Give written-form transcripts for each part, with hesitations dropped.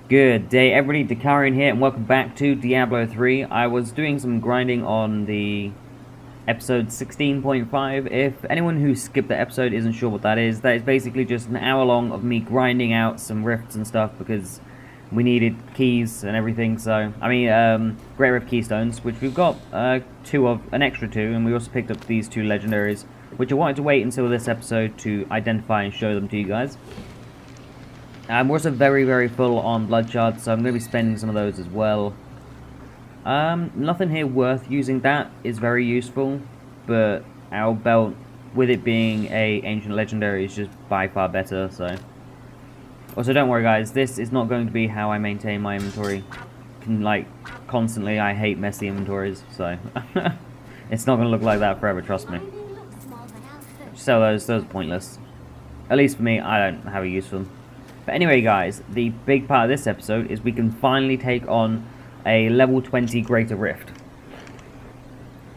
Good day everybody, Dakarian here and welcome back to Diablo 3. I was doing some grinding on the episode 16.5. If anyone who skipped the episode isn't sure what that is basically just an hour long of me grinding out some rifts and stuff because we needed keys and everything. So, Great Rift Keystones, which we've got an extra two, and we also picked up these two legendaries, which I wanted to wait until this episode to identify and show them to you guys. We're also very full on blood shards, so I'm going to be spending some of those as well. Nothing here worth using. That is very useful, but our belt, with it being a ancient legendary, is just by far better. So, also don't worry guys, this is not going to be how I maintain my inventory. Constantly, I hate messy inventories, so it's not going to look like that forever. Trust me. So those are pointless. At least for me, I don't have a use for them. But anyway guys, the big part of this episode is we can finally take on a level 20 Greater Rift.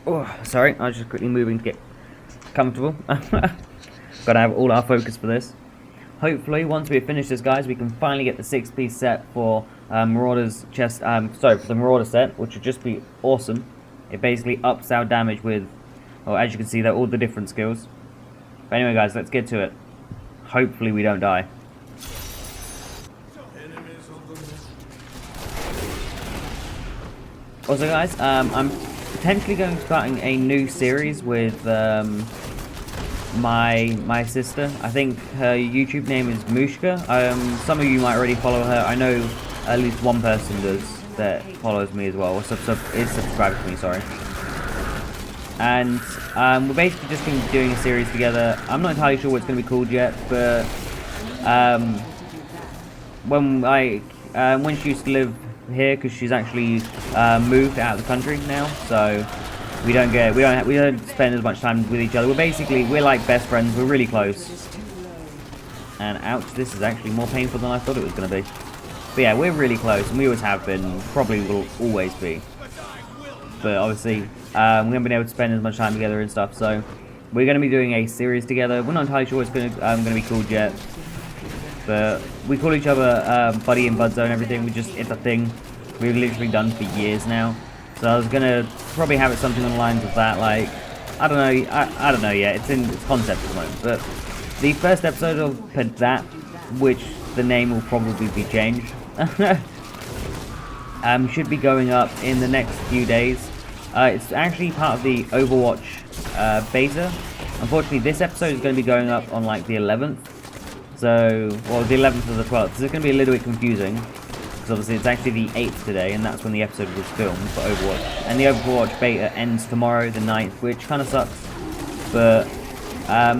Oh, sorry, I was just quickly moving to get comfortable. Gotta have all our focus for this. Hopefully, once we finish this guys, we can finally get the 6-piece set for Marauder's chest, for the Marauder set, which would just be awesome. It basically ups our damage with, well, as you can see, they're all the different skills. But anyway guys, let's get to it. Hopefully we don't die. Also guys, I'm potentially going to start a new series with my sister. I think her YouTube name is Mushka. Some of you might already follow her. I know at least one person does that follows me as well, or is subscribed to me, sorry. And we're basically just going to be doing a series together. I'm not entirely sure what it's going to be called yet, but when she used to live here, because she's actually moved out of the country now, so we don't spend as much time with each other. We're like best friends. We're really close. And ouch, this is actually more painful than I thought it was going to be. But yeah, we're really close, and we always have been. Probably will always be. But obviously, we haven't been able to spend as much time together and stuff. So we're going to be doing a series together. We're not entirely sure what it's going to be called yet. But we call each other Buddy and Budzo and everything. It's a thing we've literally done for years now. So I was gonna probably have it something on the lines of that, like, I don't know, I don't know yet. It's in its concept at the moment. But the first episode of that, which the name will probably be changed, should be going up in the next few days. It's actually part of the Overwatch beta. Unfortunately, this episode is going to be going up on like the 11th. So, well, the 11th or the 12th. So it's going to be a little bit confusing, because obviously it's actually the 8th today, and that's when the episode was filmed for Overwatch. And the Overwatch beta ends tomorrow, the 9th, which kind of sucks. But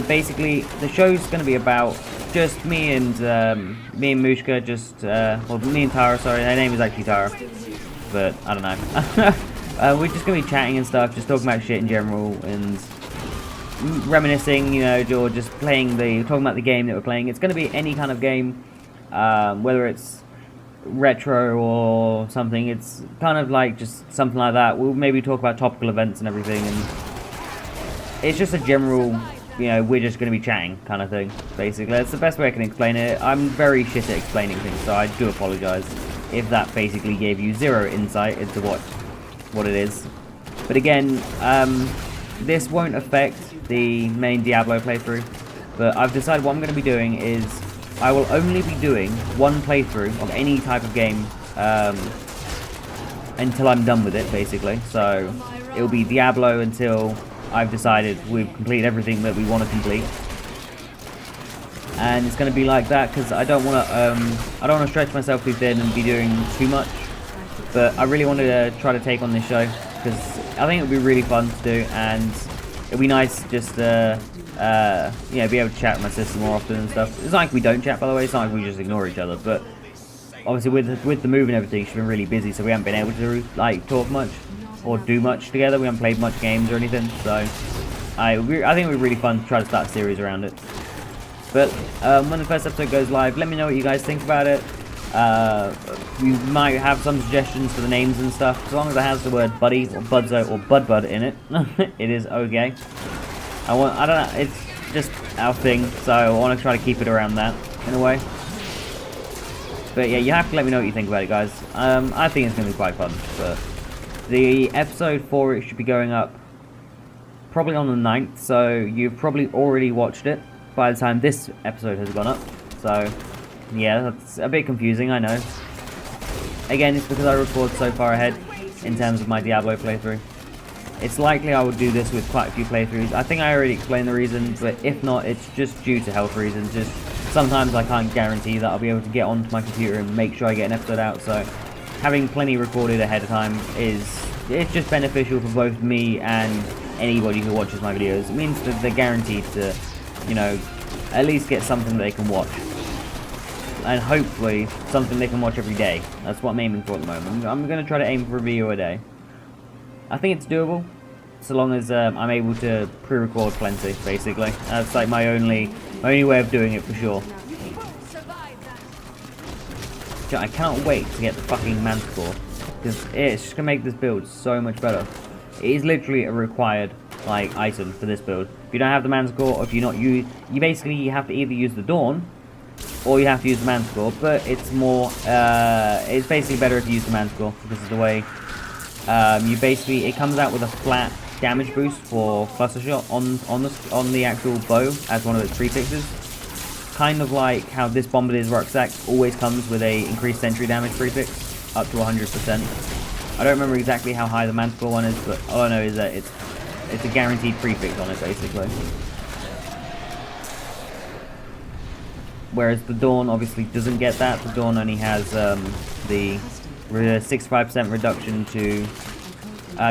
basically, the show's going to be about just me and Mushka, me and Tara. Sorry, her name is actually Tara, but I don't know. We're just going to be chatting and stuff, just talking about shit in general and reminiscing, you know, or just talking about the game that we're playing. It's going to be any kind of game, whether it's retro or something. It's kind of like just something like that. We'll maybe talk about topical events and everything, and it's just a general, you know, we're just going to be chatting kind of thing, basically. That's the best way I can explain it. I'm very shit at explaining things, so I do apologize if that basically gave you zero insight into what it is. But again, this won't affect the main Diablo playthrough, but I've decided what I'm going to be doing is I will only be doing one playthrough of any type of game until I'm done with it, basically. So it'll be Diablo until I've decided we've completed everything that we want to complete, and it's going to be like that because I don't want to stretch myself too thin and be doing too much. But I really wanted to try to take on this show because I think it would be really fun to do, and it'd be nice just be able to chat with my sister more often and stuff. It's not like we don't chat, by the way. It's not like we just ignore each other. But obviously, with the move and everything, she's been really busy, so we haven't been able to like talk much or do much together. We haven't played much games or anything. So I think it would be really fun to try to start a series around it. But when the first episode goes live, let me know what you guys think about it. We might have some suggestions for the names and stuff. As long as it has the word Buddy or Budzo or Bud in it, it is okay. I don't know, it's just our thing, so I want to try to keep it around that in a way. But yeah, you have to let me know what you think about it, guys. I think it's going to be quite fun. But the episode for it should be going up probably on the 9th, so you've probably already watched it by the time this episode has gone up. So yeah, that's a bit confusing, I know. Again, it's because I record so far ahead in terms of my Diablo playthrough. It's likely I will do this with quite a few playthroughs. I think I already explained the reason, but if not, it's just due to health reasons. Just sometimes I can't guarantee that I'll be able to get onto my computer and make sure I get an episode out, so having plenty recorded ahead of time it's just beneficial for both me and anybody who watches my videos. It means that they're guaranteed to, you know, at least get something they can watch. And hopefully something they can watch every day. That's what I'm aiming for at the moment. I'm going to try to aim for a video a day. I think it's doable, so long as I'm able to pre-record plenty, basically. That's like my only way of doing it for sure. I cannot wait to get the fucking Manticore, because it's just going to make this build so much better. It is literally a required like item for this build. If you don't have the Manticore, or if you're not you basically have to either use the Dawn, or you have to use the Manticore, but it's more, it's basically better if you use the Manticore, because of the way you basically, it comes out with a flat damage boost for cluster shot on the actual bow as one of its prefixes. Kind of like how this Bombardier's rucksack always comes with a increased sentry damage prefix up to 100%. I don't remember exactly how high the Manticore one is, but all I know is that it's a guaranteed prefix on it basically. Whereas the Dawn obviously doesn't get that. The Dawn only has the 65% reduction to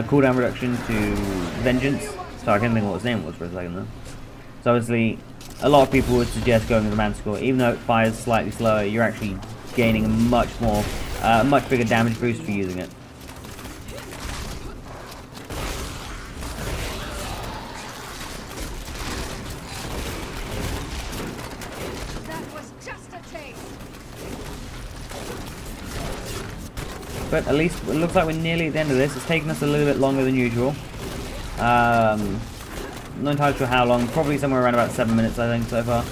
cooldown reduction to Vengeance. Sorry, I can't think of what its name was for a second though. So obviously, a lot of people would suggest going with the Manticore. Even though it fires slightly slower, you're actually gaining a much bigger damage boost for using it. But at least it looks like we're nearly at the end of this. It's taken us a little bit longer than usual. Not entirely sure how long. Probably somewhere around about 7 minutes, I think, so far.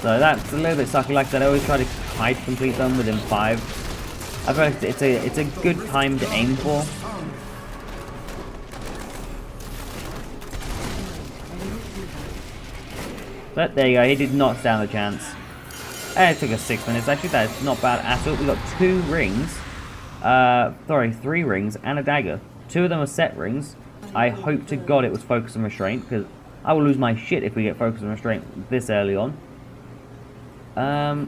So that's a little bit sucky. Like I said, I always try to try to complete them within 5. I feel like it's a good time to aim for. But there you go. He did not stand a chance. And it took us 6 minutes. Actually, that's not bad at all. We got 2 rings. Sorry, 3 rings and a dagger. 2 of them are set rings. I hope to God it was focus and restraint, because I will lose my shit if we get focus and restraint this early on.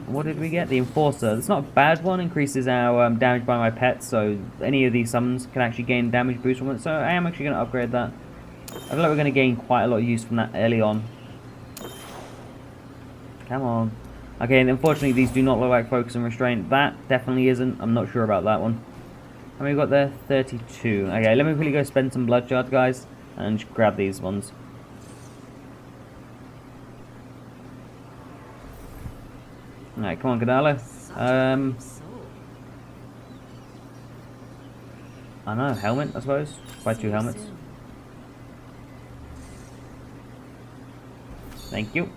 What did we get? The Enforcer. It's not a bad one. Increases our damage by my pets, so any of these summons can actually gain damage boost from it. So I am actually going to upgrade that. I feel like we're going to gain quite a lot of use from that early on. Come on. Okay, and unfortunately these do not look like focus and restraint. That definitely isn't. I'm not sure about that one. How many we got there? 32. Okay, let me quickly go spend some blood shards, guys, and just grab these ones. Alright, come on, Kadala. I know, helmet, I suppose. Buy 2 helmets. Thank you.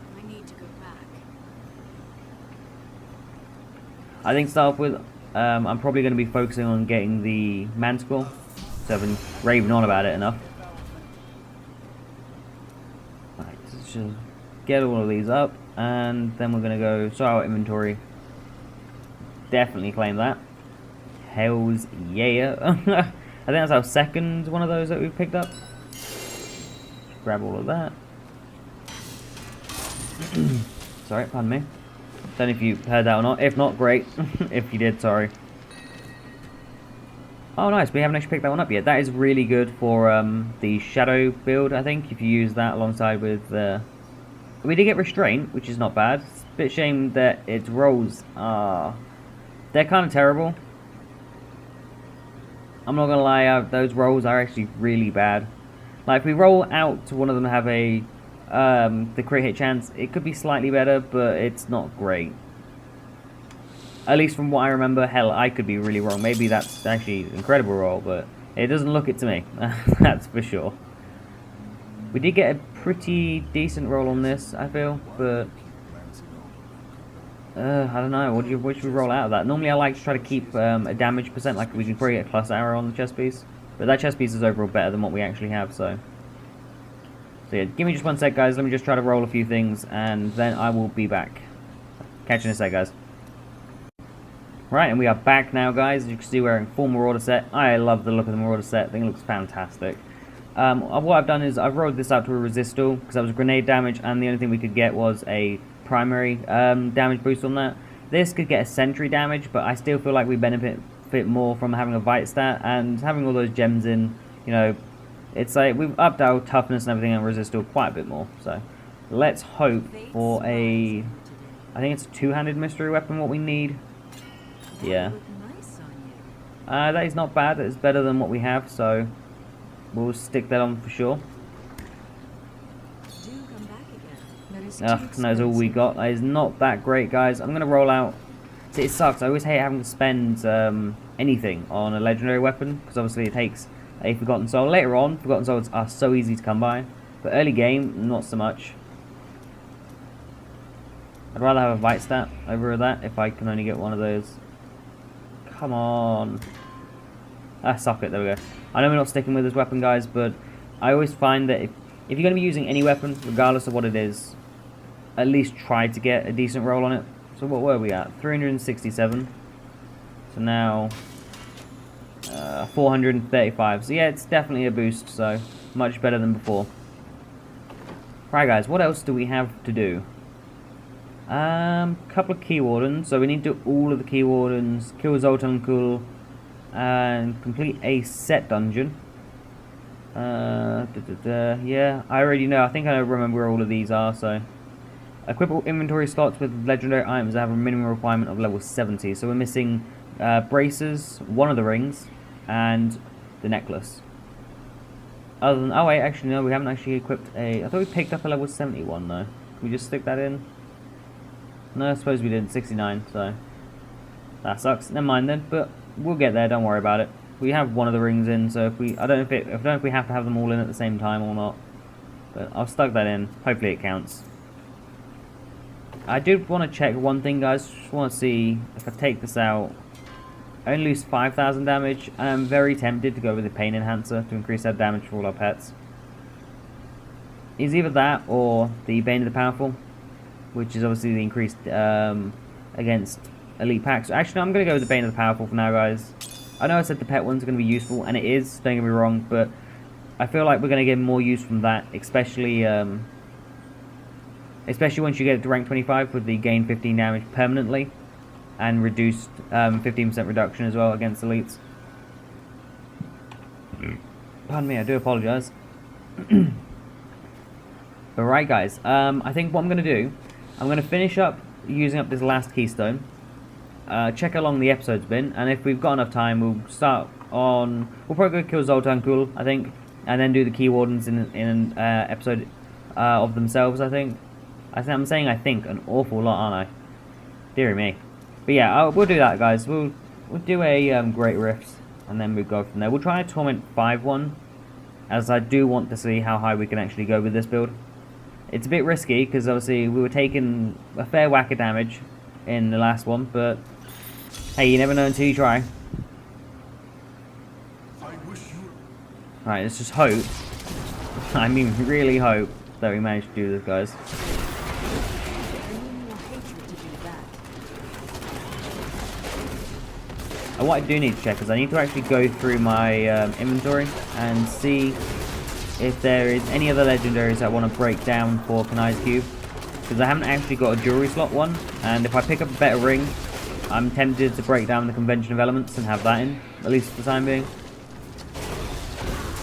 I think to start off with, I'm probably going to be focusing on getting the Manticore, so I've been raving on about it enough. Alright, let's just get all of these up, and then we're going to go sort our inventory. Definitely claim that. Hells yeah. I think that's our second one of those that we've picked up. Grab all of that. Sorry, pardon me. Don't know if you heard that or not. If not, great. If you did, sorry. Oh, nice. We haven't actually picked that one up yet. That is really good for the Shadow build, I think, if you use that alongside with... We did get Restraint, which is not bad. It's a bit shame that its rolls are... They're kind of terrible. I'm not going to lie, those rolls are actually really bad. Like, if we roll out to one of them have a... the crit hit chance, it could be slightly better, but it's not great. At least from what I remember. Hell, I could be really wrong. Maybe that's actually an incredible roll, but it doesn't look it to me. That's for sure. We did get a pretty decent roll on this, I feel, but I don't know. What should we roll out of that? Normally I like to try to keep a damage percent, like we can probably get a plus arrow on the chest piece. But that chest piece is overall better than what we actually have, so... So yeah, give me just one sec, guys. Let me just try to roll a few things, and then I will be back. Catch you in a sec, guys. Right, and we are back now, guys. As you can see, we're wearing full Marauder set. I love the look of the Marauder set. I think it looks fantastic. What I've done is I've rolled this out to a resistal, because that was grenade damage, and the only thing we could get was a primary damage boost on that. This could get a sentry damage, but I still feel like we benefit more from having a Vite stat, and having all those gems in, you know, it's like we've upped our toughness and everything on resistal quite a bit more. So let's hope for a, I think it's a two-handed mystery weapon what we need. Yeah. That is not bad. It's better than what we have, so we'll stick that on for sure. Ugh, that's all we got. That is not that great, guys. I'm going to roll out. See, it sucks. I always hate having to spend anything on a legendary weapon, because obviously it takes a Forgotten Soul. Later on, Forgotten Souls are so easy to come by, but early game, not so much. I'd rather have a Vite stat over that if I can only get one of those. Come on. Ah, suck it. There we go. I know we're not sticking with this weapon, guys, but I always find that if you're going to be using any weapon, regardless of what it is, at least try to get a decent roll on it. So what were we at? 367. So now 435. So yeah, it's definitely a boost, so much better than before. Right, guys, what else do we have to do? Couple of Key Wardens. So we need to do all of the Key Wardens, kill Zoltankul, and complete a set dungeon. Yeah, I already know. I think I remember where all of these are, so... Equip all inventory slots with legendary items that have a minimum requirement of level 70. So we're missing braces, one of the rings, and the necklace. Other than... Oh wait, actually no, we haven't actually equipped a... I thought we picked up a level 71 though. Can we just stick that in? No, I suppose we didn't. 69, so... That sucks. Never mind then, but we'll get there, don't worry about it. We have one of the rings in, so if we... I don't know if we have to have them all in at the same time or not. But I've stuck that in. Hopefully it counts. I do want to check one thing, guys. Just want to see if I take this out. I only lose 5,000 damage. I'm very tempted to go with the Pain Enhancer to increase that damage for all our pets. It's either that or the Bane of the Powerful, which is obviously the increased against elite packs. Actually, I'm going to go with the Bane of the Powerful for now, guys. I know I said the pet one's going to be useful, and it is, don't get me wrong, but I feel like we're going to get more use from that, especially once you get it to rank 25 with the gain 15 damage permanently and reduced 15% reduction as well against elites. Pardon me, I do apologise. Alright guys, I think what I'm going to do, I'm going to finish up using up this last keystone, check how long the episode's been, and if we've got enough time we'll start on, we'll probably go kill Zoltankul, I think, and then do the Key Wardens in an episode of themselves, I think. I'm saying I think an awful lot, aren't I? Dear me. But yeah, we'll do that, guys. We'll do a Great Rifts, and then we'll go from there. We'll try a Torment 5 one, as I do want to see how high we can actually go with this build. It's a bit risky, because obviously we were taking a fair whack of damage in the last one, but hey, you never know until you try. Alright, let's just hope, I mean really hope, that we manage to do this, guys. And what I do need to check is I need to actually go through my inventory and see if there is any other legendaries I want to break down for Kanai's Cube, because I haven't actually got a jewelry slot one, and if I pick up a better ring, I'm tempted to break down the Convention of Elements and have that in, at least for the time being.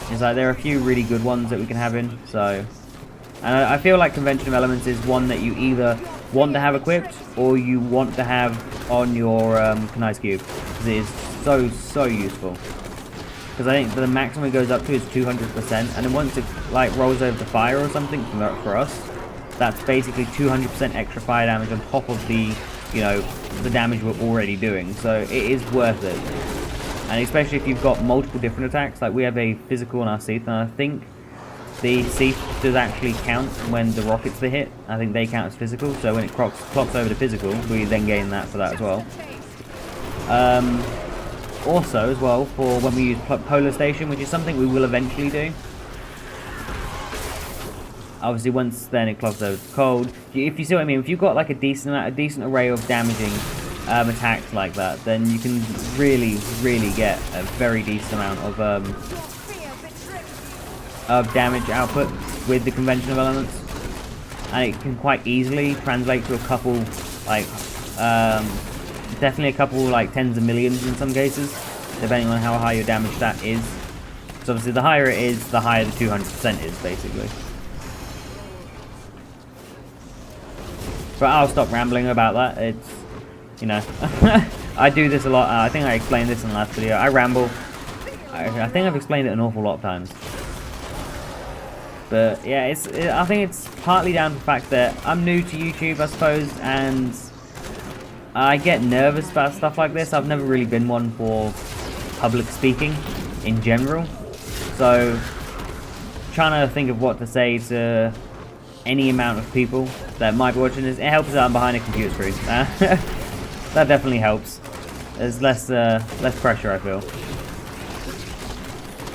It's like there are a few really good ones that we can have in, so... And I feel like Convention of Elements is one that you either want to have equipped or you want to have on your Kanai's Cube, because it is so useful. Because I think the maximum it goes up to is 200%, and then once it like rolls over the fire or something for us, that's basically 200% extra fire damage on top of the, you know, the damage we're already doing. So it is worth it, and especially if you've got multiple different attacks. Like we have a physical on our Seath, and I think the Thief does actually count when the rockets they hit. I think they count as physical, so when it clocks over to physical, we then gain that for that as well. Also, as well, for when we use Polar Station, which is something we will eventually do. Obviously, once then it clocks over to cold. If you see what I mean, if you've got like a decent array of damaging attacks like that, then you can really get a very decent amount of damage output with the conventional elements, and it can quite easily translate to a couple, like definitely a couple like tens of millions in some cases, depending on how high your damage stat is. So obviously, the higher it is, the higher the 200% is, basically. But I'll stop rambling about that. It's, you know, I do this a lot. I think I explained this in the last video. I ramble. I think I've explained it an awful lot of times. But yeah, I think it's partly down to the fact that I'm new to YouTube, I suppose, and I get nervous about stuff like this. I've never really been one for public speaking in general. So, trying to think of what to say to any amount of people that might be watching this, it helps that I'm behind a computer screen. That definitely helps. There's less pressure, I feel.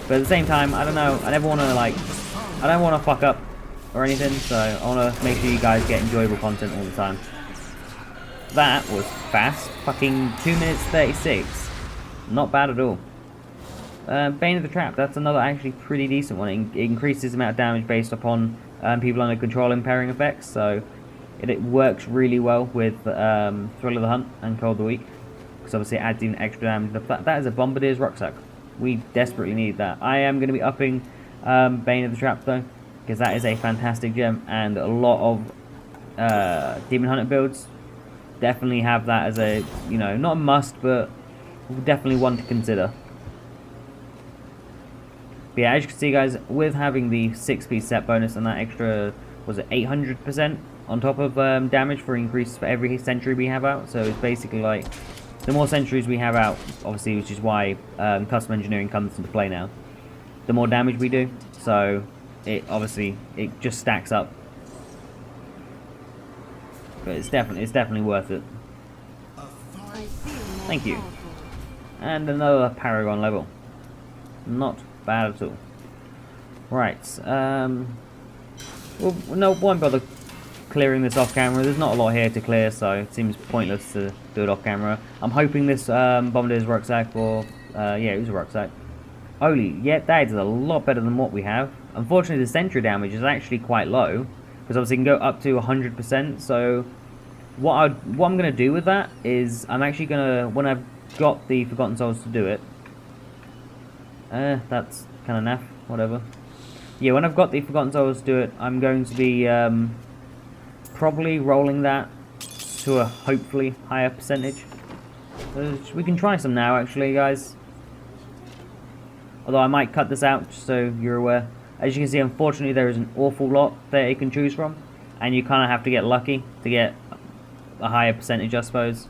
But at the same time, I don't know, I never want to I don't want to fuck up or anything, so I want to make sure you guys get enjoyable content all the time. That was fast. Fucking 2 minutes 36. Not bad at all. Bane of the Trap, that's another actually pretty decent one. It increases the amount of damage based upon people under control impairing effects, so it works really well with Thrill of the Hunt and Cold of the Week, because obviously it adds even extra damage. That is a Bombardier's Rucksack. We desperately need that. I am going to be upping Bane of the Trap though, because that is a fantastic gem, and a lot of Demon Hunter builds definitely have that as a, you know, not a must, but definitely one to consider. But yeah, as you can see guys, with having the 6-piece set bonus and that extra, was it 800% on top of damage for increase for every sentry we have out, so it's basically like, the more sentries we have out, obviously, which is why custom engineering comes into play now, the more damage we do, so it obviously, it just stacks up. But it's definitely worth it. Thank you. And another Paragon level. Not bad at all. Right, well, no, won't bother clearing this off camera. There's not a lot here to clear, so it seems pointless to do it off camera. I'm hoping this Bombardier's Rucksack, or yeah, it was a rucksack. Holy, yeah, that is a lot better than what we have. Unfortunately, the sentry damage is actually quite low, because obviously it can go up to 100%. So what I'm going to do with that is I'm actually going to, when I've got the Forgotten Souls to do it, that's kind of naff, whatever. Yeah, when I've got the Forgotten Souls to do it, I'm going to be probably rolling that to a hopefully higher percentage. We can try some now, actually, guys. Although I might cut this out, just so you're aware. As you can see, unfortunately, there is an awful lot that it can choose from, and you kind of have to get lucky to get a higher percentage, I suppose.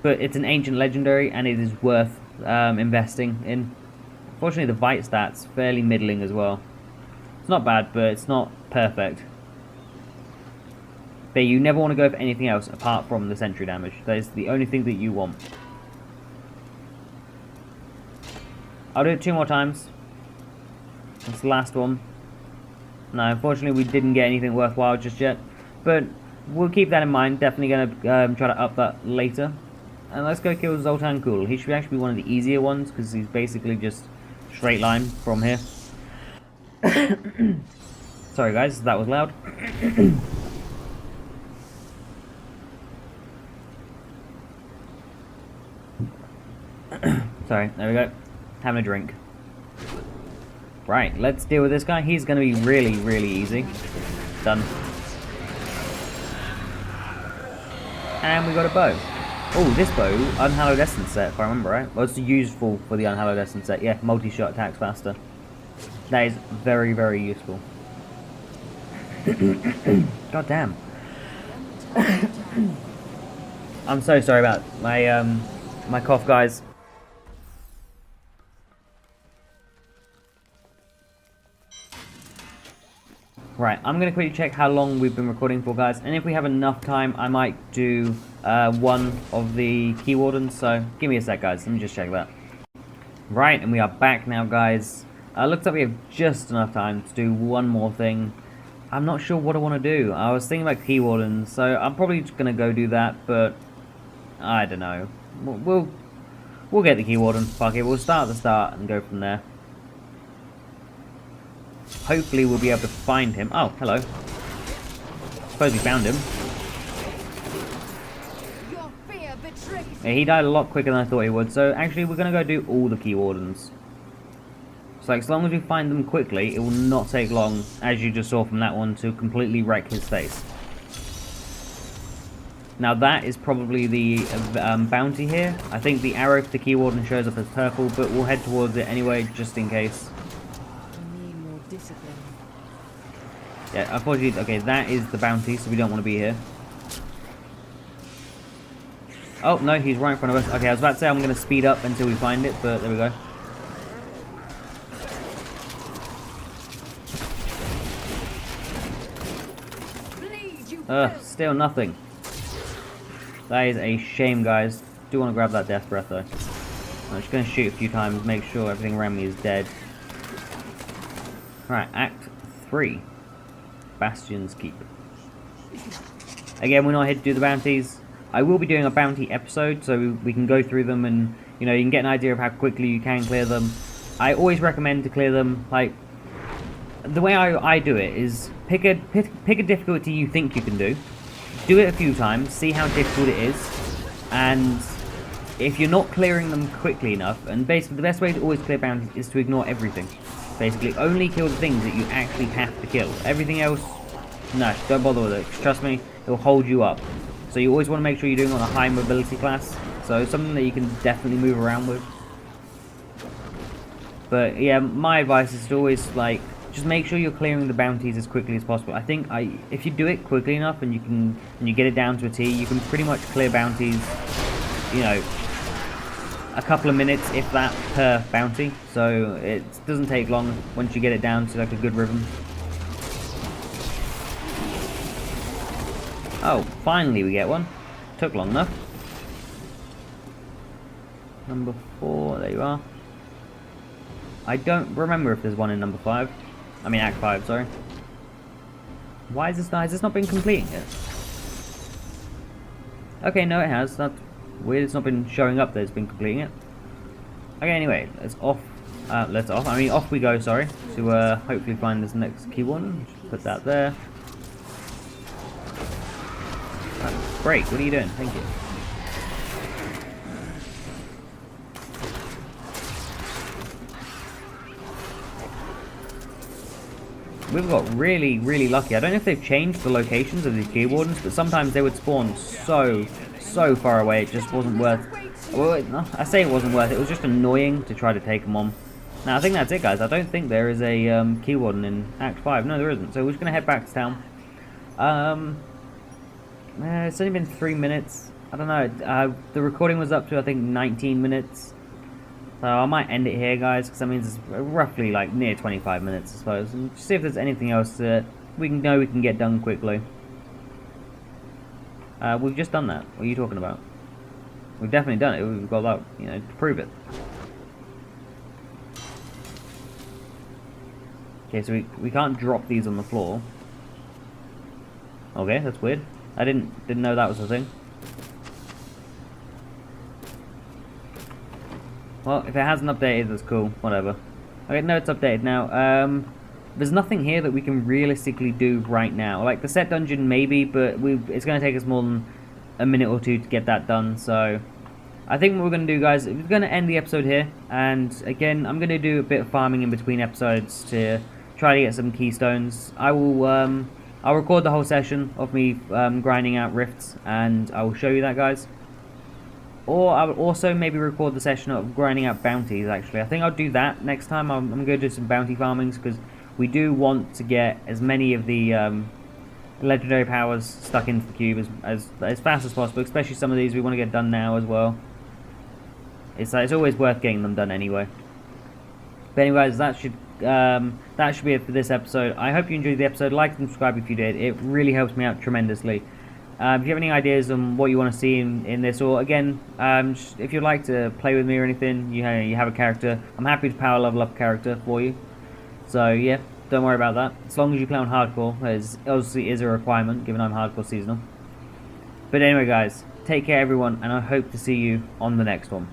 But it's an ancient legendary, and it is worth investing in. Unfortunately, the bite stat's fairly middling as well. It's not bad, but it's not perfect. But you never want to go for anything else apart from the sentry damage. That is the only thing that you want. I'll do it 2 more times. That's the last one. No, unfortunately we didn't get anything worthwhile just yet. But we'll keep that in mind. Definitely going to try to up that later. And let's go kill Zoltan Kul. He should actually be one of the easier ones, because he's basically just straight line from here. Sorry guys, that was loud. Sorry, there we go. Having a drink. Right, let's deal with this guy. He's going to be really, really easy. Done. And we got a bow. Oh, this bow, Unhallowed Essence set, if I remember right. Well, it's useful for the Unhallowed Essence set. Yeah, multi-shot attacks faster. That is very, very useful. God damn. I'm so sorry about my my cough, guys. Right, I'm going to quickly check how long we've been recording for, guys, and if we have enough time, I might do one of the key wardens, so give me a sec, guys, let me just check that. Right, and we are back now, guys. Looks like we have just enough time to do one more thing. I'm not sure what I want to do. I was thinking about key wardens, so I'm probably just going to go do that, but I don't know. We'll get the key warden, fuck it, we'll start at the start and go from there. Hopefully we'll be able to find him. Oh, hello. Suppose we found him. Yeah, he died a lot quicker than I thought he would, so actually we're going to go do all the key wardens. So like, as long as we find them quickly, it will not take long, as you just saw from that one, to completely wreck his face. Now that is probably the bounty here. I think the arrow for the key warden shows up as purple, but we'll head towards it anyway, just in case. Yeah, unfortunately, okay, that is the bounty, so we don't want to be here. Oh, no, he's right in front of us. Okay, I was about to say I'm going to speed up until we find it, but there we go. Still nothing. That is a shame, guys. Do want to grab that death breath, though. I'm just going to shoot a few times, make sure everything around me is dead. Right, Act 3. Bastion's Keep. Again, we're not here to do the bounties. I will be doing a bounty episode, so we can go through them and, you know, you can get an idea of how quickly you can clear them. I always recommend to clear them, like, the way I do it is pick a difficulty you think you can do it a few times, see how difficult it is, and if you're not clearing them quickly enough, and basically the best way to always clear bounties is to ignore everything. Basically, only kill the things that you actually have to kill. Everything else, no, don't bother with it. Trust me, it'll hold you up. So you always want to make sure you're doing it on a high mobility class. So something that you can definitely move around with. But yeah, my advice is to always, like, just make sure you're clearing the bounties as quickly as possible. I think if you do it quickly enough and you get it down to a T, you can pretty much clear bounties, you know, a couple of minutes, if that, per bounty. So it doesn't take long once you get it down to like a good rhythm. Oh, finally we get one. Took long enough. Number 4, there you are. I don't remember if there's one in number 5. I mean Act 5, sorry. Why is this not? Has this not been completing yet? Okay, no it has. That's weird, it's not been showing up that it's been completing it. Okay, anyway, let's off. Off we go, sorry, to hopefully find this next key one. Just put that there. Great, what are you doing? Thank you. We've got really, really lucky. I don't know if they've changed the locations of these key wardens, but sometimes they would spawn so far away it just wasn't worth. Well, no, I say it wasn't worth it. It was just annoying to try to take them on. Now I think that's it, guys. I don't think there is a key warden in Act 5. No, there isn't. So we're just gonna head back to town. It's only been 3 minutes. I don't know. The recording was up to I think 19 minutes. So I might end it here, guys, because that means it's roughly like near 25 minutes, I suppose. And see if there's anything else that we can get done quickly. We've just done that. What are you talking about? We've definitely done it. We've got that, you know, to prove it. Okay, so we can't drop these on the floor. Okay, that's weird. I didn't know that was a thing. Well, if it hasn't updated, that's cool. Whatever. Okay, no, it's updated now. There's nothing here that we can realistically do right now. Like, the set dungeon, maybe, but it's going to take us more than a minute or two to get that done. So, I think what we're going to do, guys, we're going to end the episode here. And, again, I'm going to do a bit of farming in between episodes to try to get some keystones. I'll record the whole session of me grinding out rifts, and I will show you that, guys. Or I will also maybe record the session of grinding out bounties, actually. I think I'll do that next time. I'm going to do some bounty farmings, because we do want to get as many of the legendary powers stuck into the cube as fast as possible, especially some of these we want to get done now as well. It's always worth getting them done anyway. But anyways, that should that should be it for this episode. I hope you enjoyed the episode. Like and subscribe if you did. It really helps me out tremendously. If you have any ideas on what you want to see in this, or again, if you'd like to play with me or anything, you have a character, I'm happy to power level up a character for you. So yeah, don't worry about that. As long as you play on hardcore, as obviously is a requirement, given I'm hardcore seasonal. But anyway guys, take care everyone, and I hope to see you on the next one.